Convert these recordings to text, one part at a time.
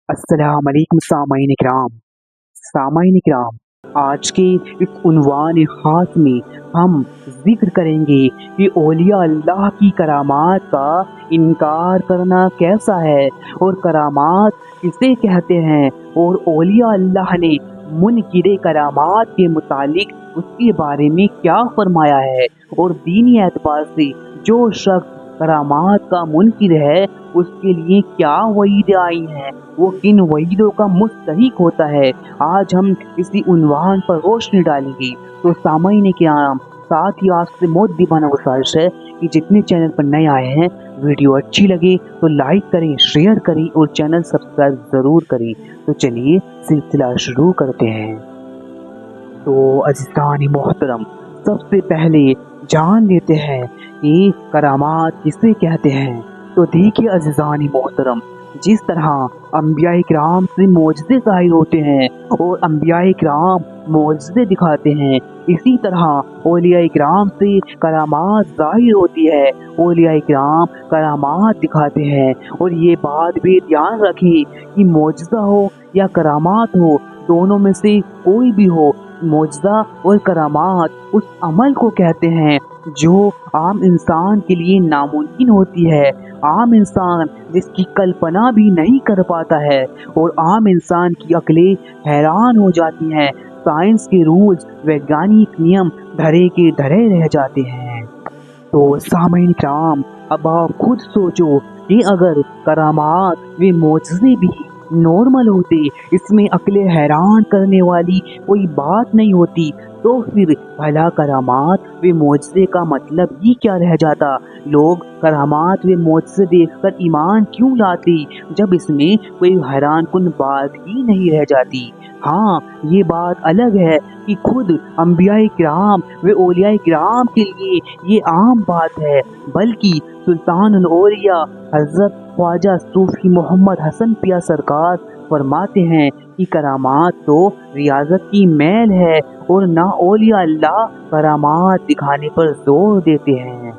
अस्सलाम वालेकुम सामाईन इकराम। आज के इस उन्वान खास में हम जिक्र करेंगे कि औलिया अल्लाह की करामात का इनकार करना कैसा है और करामात किसे कहते हैं, और औलिया अल्लाह ने मुनकिरे करामात के मुतालिक उसके बारे में क्या फरमाया है, और दीनी एतबार से जो शख्स करामात का मुनकिर है उसके लिए क्या वईद आई हैं, वो किन वईदों का मुस्तहिक होता है। आज हम इसी उन्वान पर रोशनी डालेंगे। तो सामाईन किराम, साथ ही आपसे मुद्दिबाना गुजारिश है कि जितने चैनल पर नए आए हैं, वीडियो अच्छी लगे तो लाइक करें, शेयर करें और चैनल सब्सक्राइब ज़रूर करें। तो चलिए सिलसिला शुरू करते हैं। तो अज़ीज़ान मोहतरम, सबसे पहले जान लेते हैं कि करामात किसे कहते हैं। तो देखिए अज़ीज़ान मोहतरम, जिस तरह अंबिया किराम से मोजज़े ज़ाहिर होते हैं और अंबिया किराम मोजज़े दिखाते हैं, इसी तरह औलिया किराम से करामात ज़ाहिर होती है, औलिया किराम करामात दिखाते हैं। और ये बात भी ध्यान रखें कि मोजज़ा हो या करामात हो, दोनों में से कोई भी हो, मोजज़ा और करामात उस अमल को कहते हैं जो आम इंसान के लिए नामुमकिन होती है। आम इंसान जिसकी कल्पना भी नहीं कर पाता है, और आम इंसान की अक्लें हैरान हो जाती हैं। साइंस के रूल्स, वैज्ञानिक नियम धरे के धरे रह जाते हैं। तो सामाईन किराम, अब आप खुद सोचो कि अगर करामात व मोजज़े भी नॉर्मल होते, इसमें अक्लें हैरान करने वाली कोई बात नहीं होती, तो फिर भला करामात व मोजज़े का मतलब ही क्या रह जाता। लोग करामात व मोजज़े देखकर ईमान क्यों लाते जब इसमें कोई हैरानकुन बात ही नहीं रह जाती। हाँ, ये बात अलग है कि खुद अंबिया किराम व औलिया किराम के लिए ये आम बात है, बल्कि सुल्तानुल औलिया हज़रत ख्वाजा सूफी मोहम्मद हसन पिया सरकार फरमाते हैं कि करामात तो रियाजत की मैल है, और ना औलिया अल्लाह करामात दिखाने पर जोर देते हैं।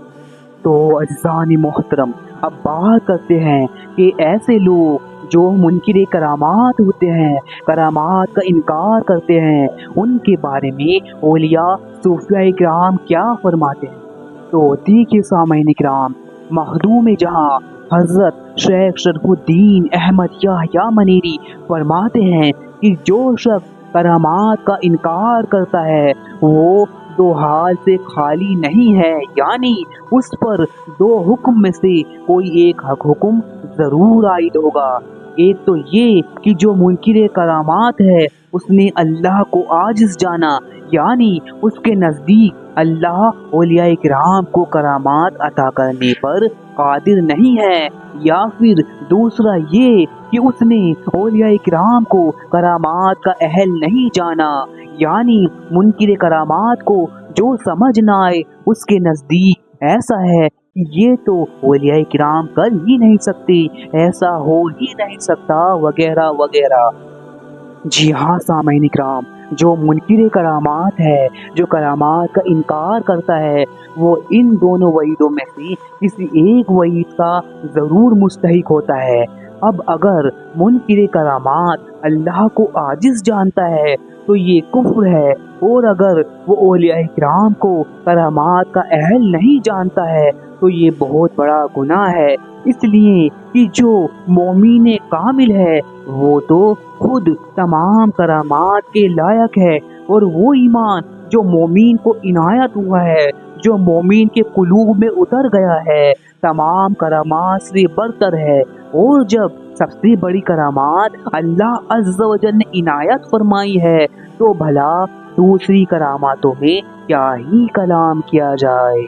तो अज़ीज़ान मोहतरम, अब बात करते हैं कि ऐसे लोग जो मुनकिर करामात होते हैं, करामात का इनकार करते हैं, उनके बारे में औलिया सूफिया किराम क्या फरमाते हैं। तो देखिए सामाईन किराम, मखदूम जहाँ हज़रत शेख शरफुद्दीन अहमद याह्या मनीरी फरमाते हैं कि जो शख्स करामात का इनकार करता है वो दो हाल से खाली नहीं है, यानी उस पर दो हुक्म में से कोई एक हक हुक्म ज़रूर आयद होगा। एक तो ये कि जो मुनकिर करामात है उसने अल्लाह को आजिज़ जाना, यानी उसके नज़दीक अल्लाह औलिया किराम को करामात अता करने पर कादिर नहीं है। या फिर दूसरा ये कि उसने औलिया किराम को करामात का अहल नहीं जाना, यानी मुनकिर करामात को जो समझ ना आए उसके नज़दीक ऐसा है कि ये तो औलिया किराम कर ही नहीं सकते, ऐसा हो ही नहीं सकता, वगैरह वगैरह। जी हाँ सामाईन इकराम, जो मुनकिर करामात है, जो करामात का इनकार करता है, वो इन दोनों वईदों में से किसी एक वईद का ज़रूर मुस्तहिक होता है। अब अगर मुनकिर करामात अल्लाह को आजिज़ जानता है तो ये कुफ्र है, और अगर वो औलिया किराम को करामात का अहल नहीं जानता है तो ये बहुत बड़ा गुनाह है। इसलिए कि जो मोमिन कामिल है वो तो खुद तमाम करामात के लायक है, और वो ईमान जो मोमिन को इनायत हुआ है, जो मोमिन के कुलूब में उतर गया है, तमाम करामात से बरतर है। और जब सबसे बड़ी करामात अल्लाह अज़्ज़ा व जल ने इनायत फरमाई है, तो भला दूसरी करामातों में क्या ही कलाम किया जाए।